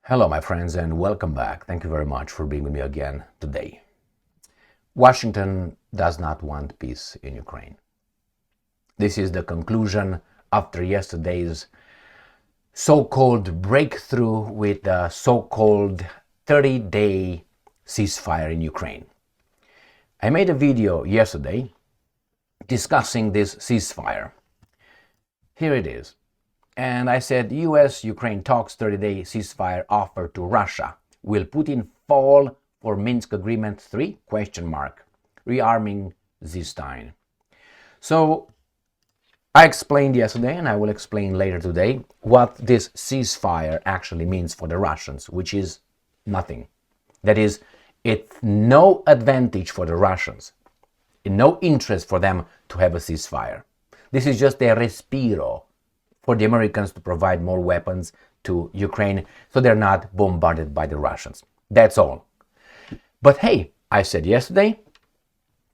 Hello, my friends, and welcome back. Thank you very much for being with me again today. Washington does not want peace in Ukraine. This is the conclusion after yesterday's so-called breakthrough with the so-called 30-day ceasefire in Ukraine. I made a video yesterday discussing this ceasefire. Here it is. And I said, US-Ukraine talks 30-day ceasefire offer to Russia. Will Putin fall for Minsk Agreement 3? Rearming this time. So I explained yesterday, and I will explain later today, what this ceasefire actually means for the Russians, which is nothing. That is, it's no advantage for the Russians, no interest for them to have a ceasefire. This is just a respiro for the Americans to provide more weapons to Ukraine so they're not bombarded by the Russians. That's all. But hey, I said yesterday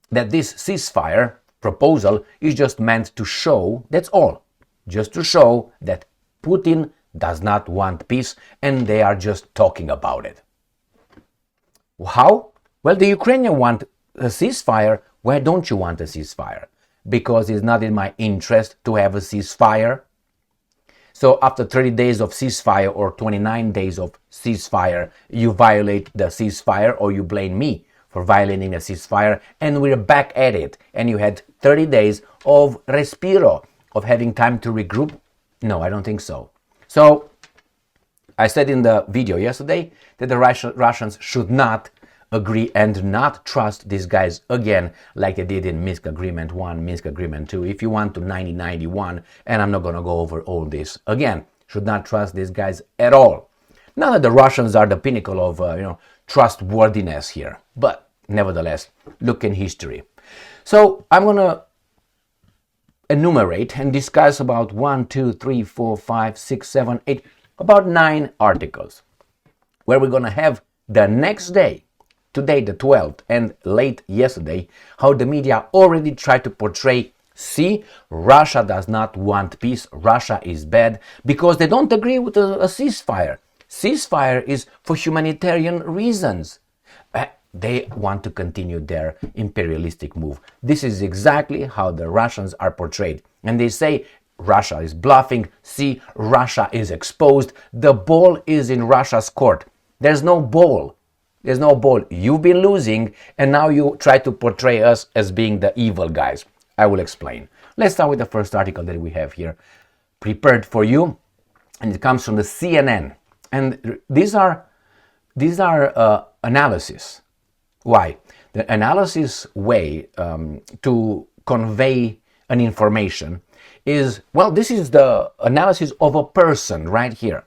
that this ceasefire proposal is just meant to show, that's all, just to show that Putin does not want peace and they are just talking about it. How? Well, the Ukrainians want a ceasefire. Why don't you want a ceasefire? Because it's not in my interest to have a ceasefire. So after 30 days of ceasefire or 29 days of ceasefire, you violate the ceasefire or you blame me for violating a ceasefire, and we're back at it. And you had 30 days of respiro, of having time to regroup? No, I don't think so. So I said in the video yesterday that the Russians should not agree and not trust these guys again like they did in Minsk Agreement 1, Minsk Agreement 2, if you want to 90-91, and I'm not going to go over all this again. Should not trust these guys at all. Not that the Russians are the pinnacle of trustworthiness here, but nevertheless, look in history. So I'm going to enumerate and discuss about 1, 2, 3, 4, 5, 6, 7, 8, about 9 articles where we're going to have the next day, today the 12th, and late yesterday, how the media already tried to portray, see, Russia does not want peace, Russia is bad, because they don't agree with a ceasefire. Ceasefire is for humanitarian reasons. They want to continue their imperialistic move. This is exactly how the Russians are portrayed. And they say, Russia is bluffing, see, Russia is exposed, the ball is in Russia's court. There's no ball. There's no ball. You've been losing, and now you try to portray us as being the evil guys. I will explain. Let's start with the first article that we have here prepared for you, and it comes from the CNN. And these are analysis. Why? The analysis way to convey an information is, well, this is the analysis of a person right here.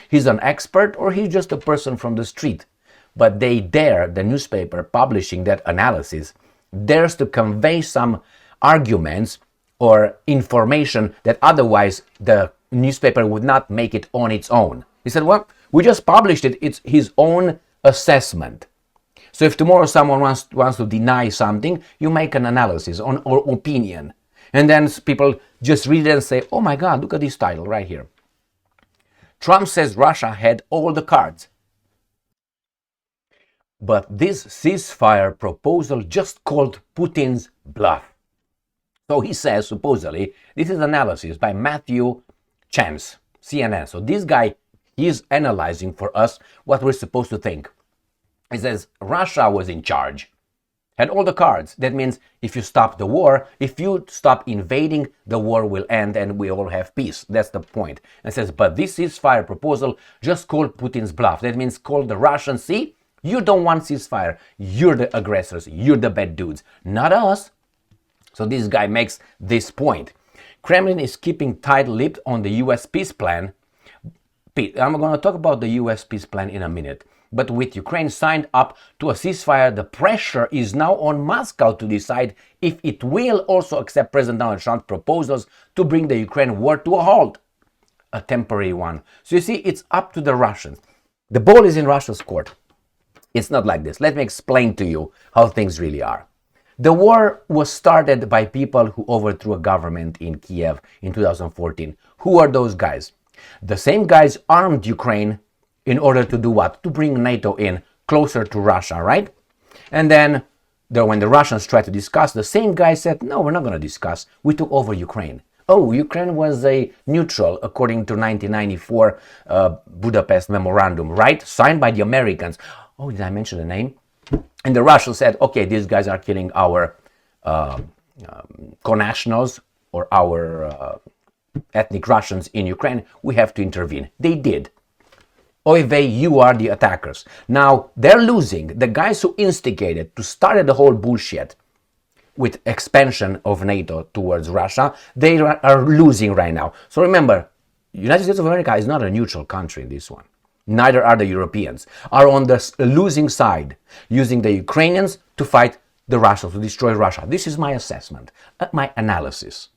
He's an expert or he's just a person from the street. But they dare, the newspaper publishing that analysis, dares to convey some arguments or information that otherwise the newspaper would not make it on its own. He said, well, we just published it, it's his own assessment. So if tomorrow someone wants to deny something, you make an analysis or opinion. And then people just read it and say, oh my God, look at this title right here. Trump says Russia had all the cards. But this ceasefire proposal just called Putin's bluff. So he says, supposedly, this is analysis by Matthew Chance, CNN. So this guy is analyzing for us what we're supposed to think. He says, Russia was in charge, had all the cards. That means if you stop the war, if you stop invading, the war will end and we all have peace. That's the point. And says, but this ceasefire proposal just called Putin's bluff. That means called the Russians, see? You don't want ceasefire. You're the aggressors. You're the bad dudes. Not us. So this guy makes this point. Kremlin is keeping tight-lipped on the US peace plan. I'm going to talk about the US peace plan in a minute. But with Ukraine signed up to a ceasefire, the pressure is now on Moscow to decide if it will also accept President Donald Trump's proposals to bring the Ukraine war to a halt. A temporary one. So you see, it's up to the Russians. The ball is in Russia's court. It's not like this. Let me explain to you how things really are. The war was started by people who overthrew a government in Kiev in 2014. Who are those guys? The same guys armed Ukraine in order to do what? To bring NATO in closer to Russia, right? And then when the Russians tried to discuss, the same guy said, no, we're not going to discuss. We took over Ukraine. Oh, Ukraine was a neutral according to 1994 Budapest Memorandum, right? Signed by the Americans. Oh, did I mention the name? And the Russians said, okay, these guys are killing our connationals or our ethnic Russians in Ukraine. We have to intervene. They did. Oy vey, you are the attackers. Now, they're losing. The guys who instigated, to start the whole bullshit with expansion of NATO towards Russia, they are losing right now. So remember, United States of America is not a neutral country in this one. Neither are the Europeans. Are on the losing side, using the Ukrainians to fight the Russians, to destroy Russia. This is my assessment, my analysis.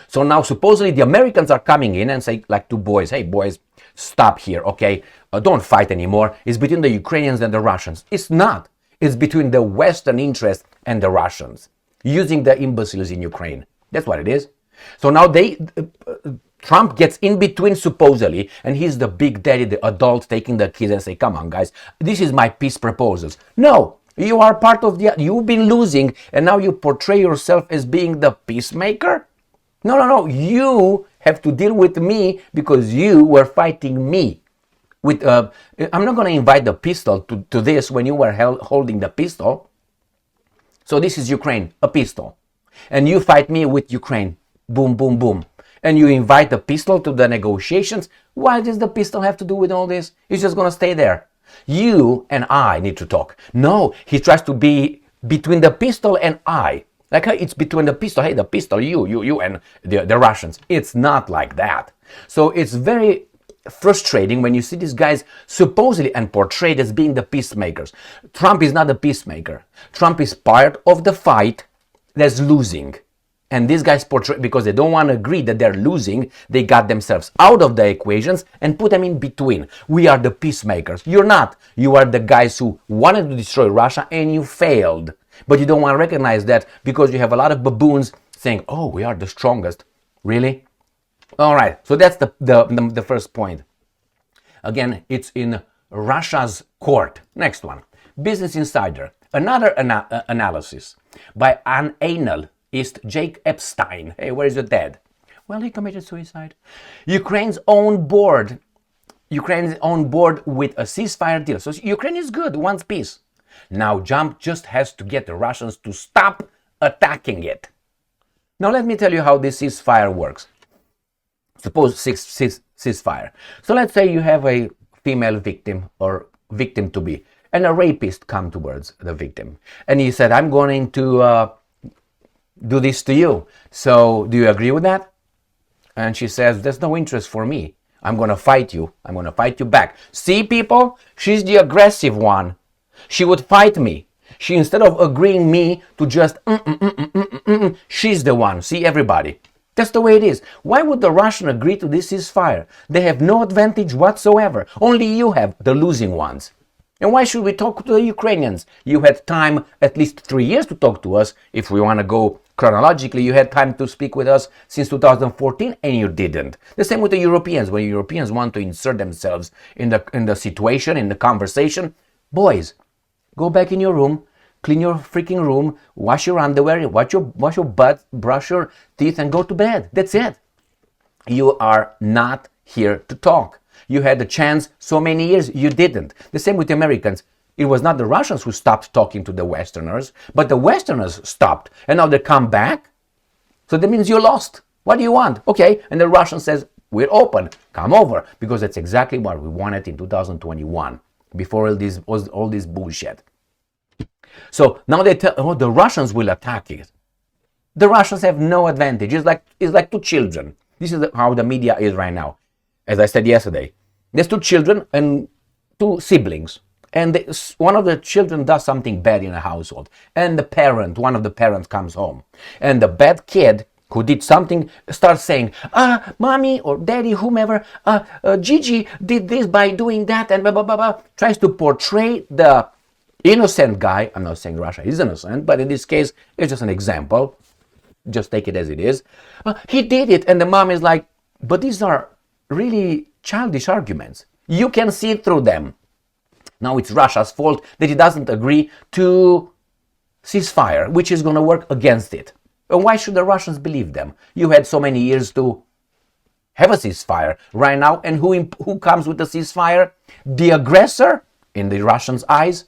So now supposedly the Americans are coming in and say, like two boys, hey boys, stop here, okay? Don't fight anymore. It's between the Ukrainians and the Russians. It's not. It's between the Western interest and the Russians, using the imbeciles in Ukraine. That's what it is. So now Trump gets in between supposedly, and he's the big daddy, the adult, taking the kids and say, come on guys, this is my peace proposals. No, you are part of you've been losing, and now you portray yourself as being the peacemaker? No, you have to deal with me because you were fighting me. I'm not going to invite the pistol to this when you were holding the pistol. So this is Ukraine, a pistol. And you fight me with Ukraine. Boom, boom, boom. And you invite the pistol to the negotiations. Why does the pistol have to do with all this? It's just going to stay there. You and I need to talk. No, he tries to be between the pistol and I. Like it's between the pistol, hey, the pistol, you and the Russians. It's not like that. So it's very frustrating when you see these guys supposedly and portrayed as being the peacemakers. Trump is not a peacemaker. Trump is part of the fight that's losing. And these guys portray, because they don't want to agree that they're losing, they got themselves out of the equations and put them in between. We are the peacemakers. You're not. You are the guys who wanted to destroy Russia and you failed. But you don't want to recognize that because you have a lot of baboons saying, oh, we are the strongest. Really? All right. So that's the first point. Again, it's in Russia's court. Next one. Business Insider. Another analysis by an analyst, Jake Epstein. Hey, where is your dad? Well, he committed suicide. Ukraine's on board with a ceasefire deal. So Ukraine is good, wants peace. Now Trump just has to get the Russians to stop attacking it. Now let me tell you how this ceasefire works. Suppose ceasefire. So let's say you have a female victim or victim to be, and a rapist come towards the victim. And he said, I'm going to do this to you. So do you agree with that? And she says, there's no interest for me. I'm going to fight you. I'm going to fight you back. See, people? She's the aggressive one. She would fight me. She, instead of agreeing me to just she's the one. See, everybody. That's the way it is. Why would the Russian agree to this ceasefire? They have no advantage whatsoever. Only you have the losing ones. And why should we talk to the Ukrainians? You had time, at least 3 years to talk to us. If we want to go chronologically, you had time to speak with us since 2014 and you didn't. The same with the Europeans. When Europeans want to insert themselves in the situation, in the conversation, boys, go back in your room, clean your freaking room, wash your underwear, wash your butt, brush your teeth, and go to bed. That's it. You are not here to talk. You had the chance so many years, you didn't. The same with the Americans. It was not the Russians who stopped talking to the Westerners, but the Westerners stopped. And now they come back. So that means you lost. What do you want? Okay. And the Russian says, we're open. Come over. Because that's exactly what we wanted in 2021. Before all this bullshit. So now they tell, oh, the Russians will attack it. The Russians have no advantage. It's like two children. This is how the media is right now. As I said yesterday, there's two children and two siblings. And one of the children does something bad in a household. And one of the parents comes home. And the bad kid who did something starts saying, mommy or daddy, whomever, Gigi did this by doing that and blah, blah, blah, blah. Tries to portray the innocent guy. I'm not saying Russia is innocent, but in this case, it's just an example. Just take it as it is. He did it. And the mom is like, but these are really childish arguments. You can see through them. Now it's Russia's fault that it doesn't agree to ceasefire, which is going to work against it. And why should the Russians believe them? You had so many years to have a ceasefire right now, and who comes with the ceasefire? The aggressor, in the Russians' eyes.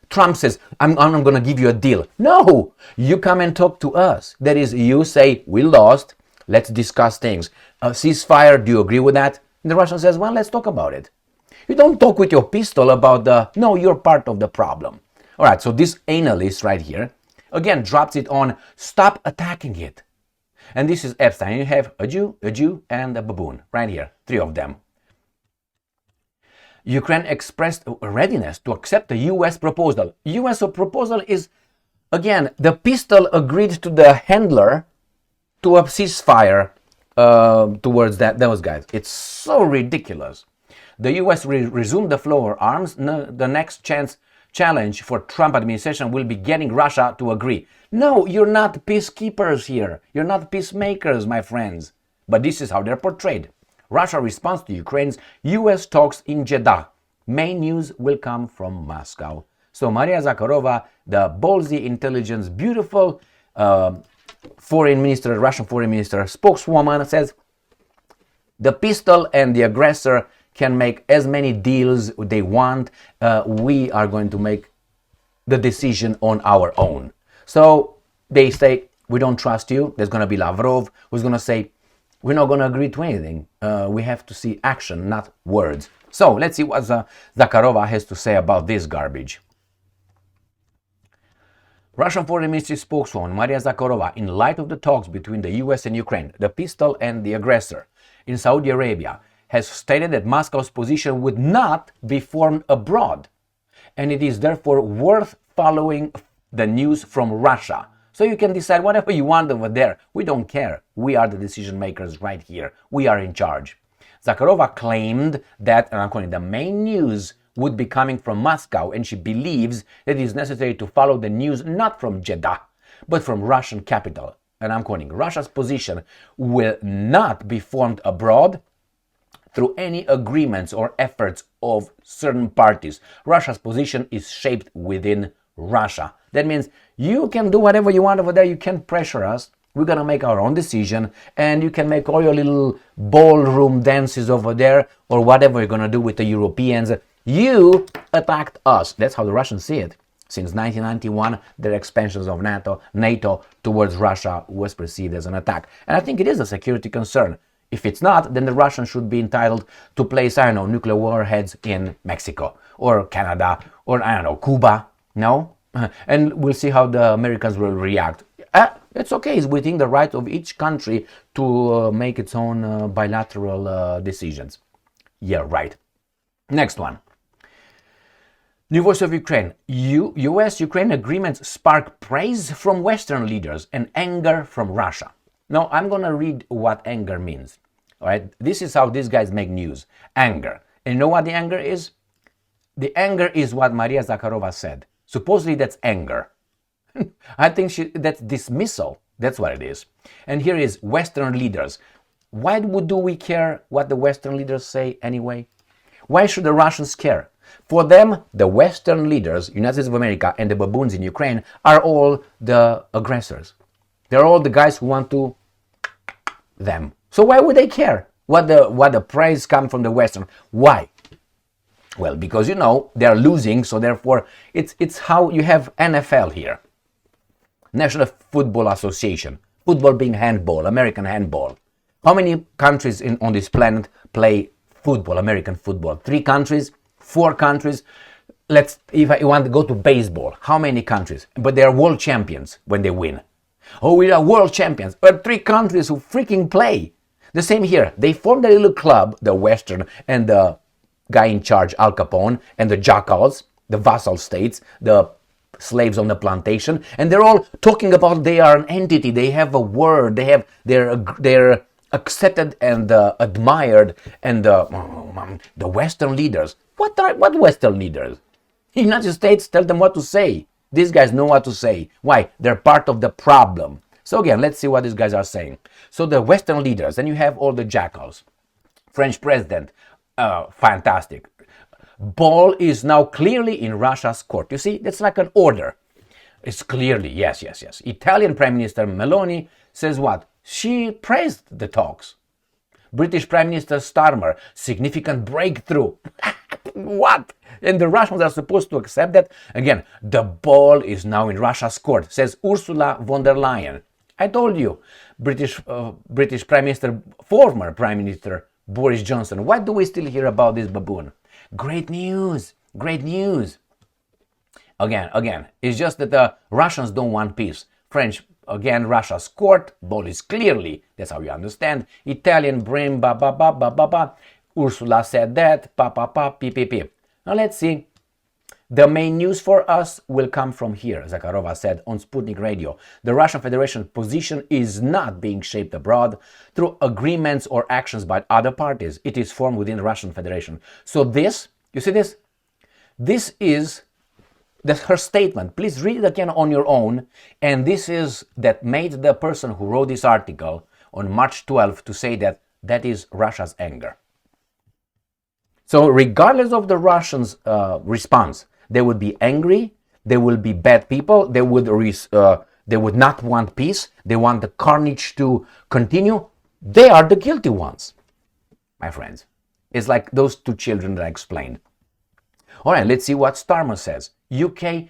Trump says, I'm going to give you a deal. No, you come and talk to us. That is, you say, we lost, let's discuss things. A ceasefire, do you agree with that? And the Russian says, well, let's talk about it. You don't talk with your pistol about no, you're part of the problem. All right, so this analyst right here, again, drops it on, stop attacking it. And this is Epstein. You have a Jew, and a baboon right here, 3 of them. Ukraine expressed a readiness to accept the U.S. proposal. U.S. proposal is, again, the pistol agreed to the handler to a ceasefire towards those guys. It's so ridiculous. The U.S. resumed the flow of arms. The next challenge for Trump administration will be getting Russia to agree. No, you're not peacekeepers here. You're not peacemakers, my friends. But this is how they're portrayed. Russia responds to Ukraine's U.S. talks in Jeddah. Main news will come from Moscow. So Maria Zakharova, the ballsy, intelligent, beautiful Russian foreign minister spokeswoman, says the pistol and the aggressor can make as many deals they want. We are going to make the decision on our own. So they say, we don't trust you. There's going to be Lavrov who's going to say, we're not going to agree to anything. We have to see action, not words. So let's see what Zakharova has to say about this garbage. Russian Foreign Ministry spokeswoman Maria Zakharova, in light of the talks between the US and Ukraine, the pistol and the aggressor in Saudi Arabia, has stated that Moscow's position would not be formed abroad, and it is therefore worth following the news from Russia. So you can decide whatever you want over there. We don't care. We are the decision makers right here. We are in charge. Zakharova claimed that, and I'm quoting, the main news would be coming from Moscow, and she believes that it is necessary to follow the news not from Jeddah, but from Russian capital. And I'm quoting, Russia's position will not be formed abroad through any agreements or efforts of certain parties. Russia's position is shaped within Russia. That means you can do whatever you want over there. You can't pressure us. We're going to make our own decision, and you can make all your little ballroom dances over there or whatever you're going to do with the Europeans. You attacked us. That's how the Russians see it. Since 1991, their expansions of NATO towards Russia was perceived as an attack. And I think it is a security concern. If it's not, then the Russians should be entitled to place, nuclear warheads in Mexico or Canada or, Cuba. No? And we'll see how the Americans will react. It's okay. It's within the right of each country to make its own bilateral decisions. Yeah, right. Next one. New Voice of Ukraine. US-Ukraine agreements spark praise from Western leaders and anger from Russia. Now, I'm going to read what anger means. All right? This is how these guys make news. Anger. And you know what the anger is? The anger is what Maria Zakharova said. Supposedly that's anger. I think that's dismissal. That's what it is. And here is Western leaders. Why do we care what the Western leaders say anyway? Why should the Russians care? For them, the Western leaders, United States of America, and the baboons in Ukraine are all the aggressors. They're all the guys who want to them. So why would they care what the praise comes from the Western? Why? Well, because they're losing, so therefore it's how you have NFL here. National Football Association. Football being handball, American handball. How many countries on this planet play football, American football? 3 countries? 4 countries? If I want to go to baseball, how many countries? But they are world champions when they win. Oh, we are world champions. But 3 countries who freaking play. The same here. They formed a little club, the Western, and the guy in charge, Al Capone, and the jackals, the vassal states, the slaves on the plantation, and they're all talking about they are an entity. They have a word. They're accepted and admired. And the Western leaders. What Western leaders? The United States tell them what to say. These guys know what to say. Why? They're part of the problem. So again, let's see what these guys are saying. So the Western leaders, and you have all the jackals. French president, Fantastic. Ball is now clearly in Russia's court. You see, that's like an order. It's clearly, yes. Italian Prime Minister Meloni says what? She praised the talks. British Prime Minister Starmer, significant breakthrough. What? And the Russians are supposed to accept that? Again, the ball is now in Russia's court, says Ursula von der Leyen. I told you, British Prime Minister, former Prime Minister Boris Johnson. Why do we still hear about this baboon? Great news. Again, it's just that the Russians don't want peace. French, again, Russia's court, ball is clearly, that's how you understand. Italian, brain, ba ba ba ba ba ba. Ursula said that, pa pa pa, pi pi pi. Now let's see. The main news for us will come from here, Zakharova said on Sputnik Radio. The Russian Federation's position is not being shaped abroad through agreements or actions by other parties. It is formed within the Russian Federation. So this, you see this? This is her statement. Please read it again on your own. And this is that made the person who wrote this article on March 12th to say that that is Russia's anger. So regardless of the Russians' response, they would be angry, they will be bad people, they would not want peace, they want the carnage to continue. They are the guilty ones, my friends. It's like those two children that I explained. All right, let's see what Starmer says. UK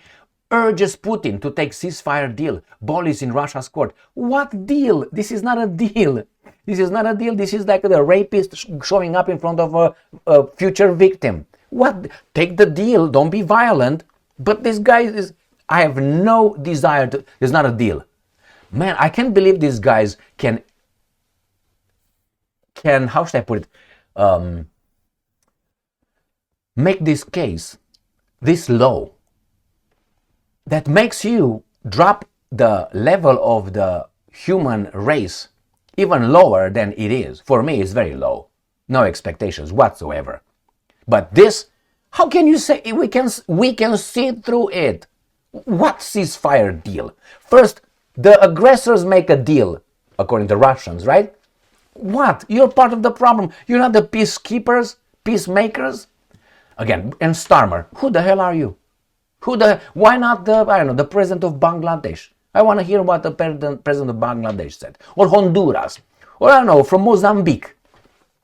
urges Putin to take ceasefire deal. Ball is in Russia's court. What deal? This is not a deal. This is not a deal. This is like the rapist showing up in front of a future victim. What? Take the deal. Don't be violent. But this guy is... I have no desire to... It's not a deal. Man, I can't believe these guys can... How should I put it? Make this case this low. That makes you drop the level of the human race even lower than it is. For me, it's very low. No expectations whatsoever. But this, how can you say we can see through it? What ceasefire deal? First, the aggressors make a deal, according to Russians, right? What? You're part of the problem. You're not the peacekeepers, peacemakers. Again, and Starmer, who the hell are you? Why not the president of Bangladesh? I want to hear what the president of Bangladesh said. Or Honduras. Or I don't know, from Mozambique.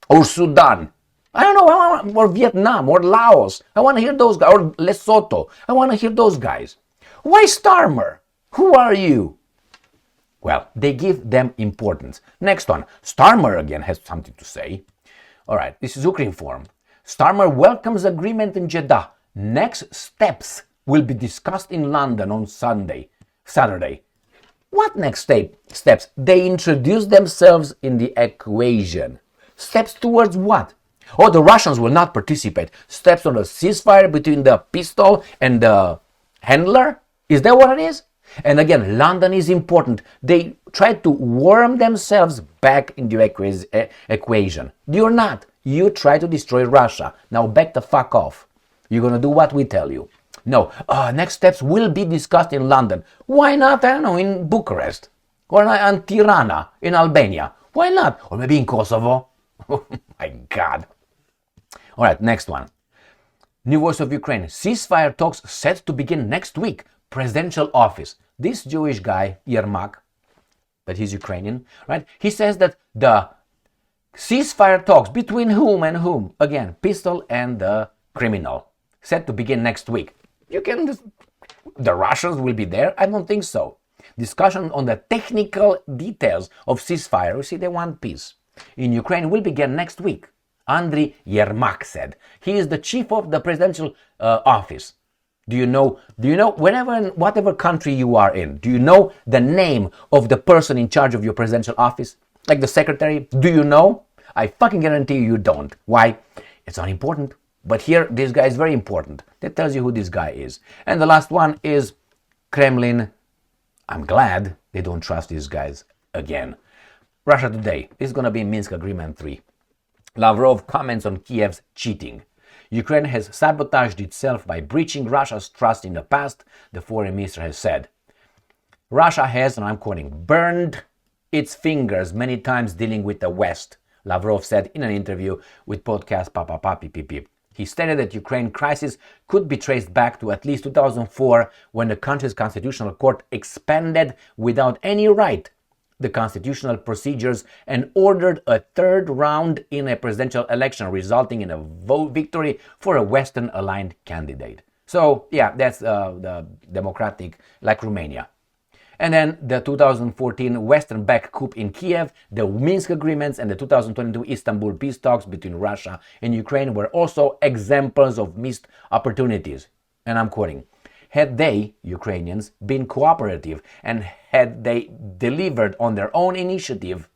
Or Sudan. I don't know, or Vietnam, or Laos. I want to hear those guys. Or Lesotho. I want to hear those guys. Why Starmer? Who are you? Well, they give them importance. Next one. Starmer again has something to say. All right, this is Ukrinform. Starmer welcomes agreement in Jeddah. Next steps will be discussed in London on Saturday. What next steps? They introduce themselves in the equation. Steps towards what? Oh, the Russians will not participate. Steps on a ceasefire between the pistol and the handler? Is that what it is? And again, London is important. They try to worm themselves back into the equation. You're not. You try to destroy Russia. Now back the fuck off. You're going to do what we tell you. No, next steps will be discussed in London. Why not, I don't know, in Bucharest? Or in Tirana, in Albania? Why not? Or maybe in Kosovo? Oh my God. All right, next one. New Voice of Ukraine. Ceasefire talks set to begin next week. Presidential office. This Jewish guy, Yermak, but he's Ukrainian, right? He says that the ceasefire talks between whom and whom? Again, pistol and the criminal. Set to begin next week. The Russians will be there? I don't think so. Discussion on the technical details of ceasefire. You see, they want peace. In Ukraine will begin next week. Andriy Yermak said. He is the chief of the presidential office. Do you know, whatever country you are in, do you know the name of the person in charge of your presidential office? Like the secretary? Do you know? I fucking guarantee you don't. Why? It's not important. But here, this guy is very important. That tells you who this guy is. And the last one is Kremlin. I'm glad they don't trust these guys again. Russia Today. This is going to be Minsk Agreement 3. Lavrov comments on Kiev's cheating. Ukraine has sabotaged itself by breaching Russia's trust in the past, the foreign minister has said. Russia has, and I'm quoting, burned its fingers many times dealing with the West. Lavrov said in an interview with podcast Papa Papi Pipi. He stated that Ukraine crisis could be traced back to at least 2004, when the country's constitutional court expanded without any right the constitutional procedures and ordered a third round in a presidential election, resulting in a victory for a Western-aligned candidate. So, yeah, that's the democratic, like Romania. And then the 2014 Western-backed coup in Kiev, the Minsk agreements, and the 2022 Istanbul peace talks between Russia and Ukraine were also examples of missed opportunities. And I'm quoting, "Had they, Ukrainians, been cooperative and had they delivered on their own initiative,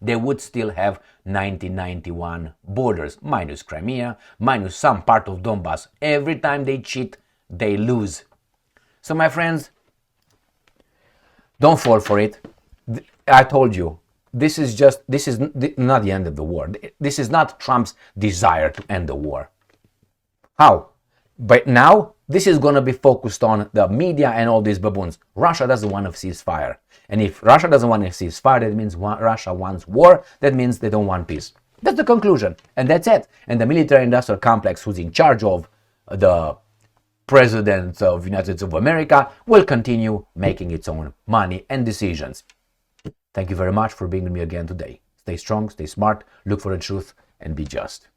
they would still have 1991 borders, minus Crimea, minus some part of Donbass. Every time they cheat, they lose." So, my friends, don't fall for it. I told you, this is not the end of the war. This is not Trump's desire to end the war. How? But now, this is going to be focused on the media and all these baboons. Russia doesn't want a ceasefire. And if Russia doesn't want a ceasefire, that means Russia wants war. That means they don't want peace. That's the conclusion. And that's it. And the military-industrial complex, who's in charge of the President of the United States of America, will continue making its own money and decisions. Thank you very much for being with me again today. Stay strong, stay smart, look for the truth, and be just.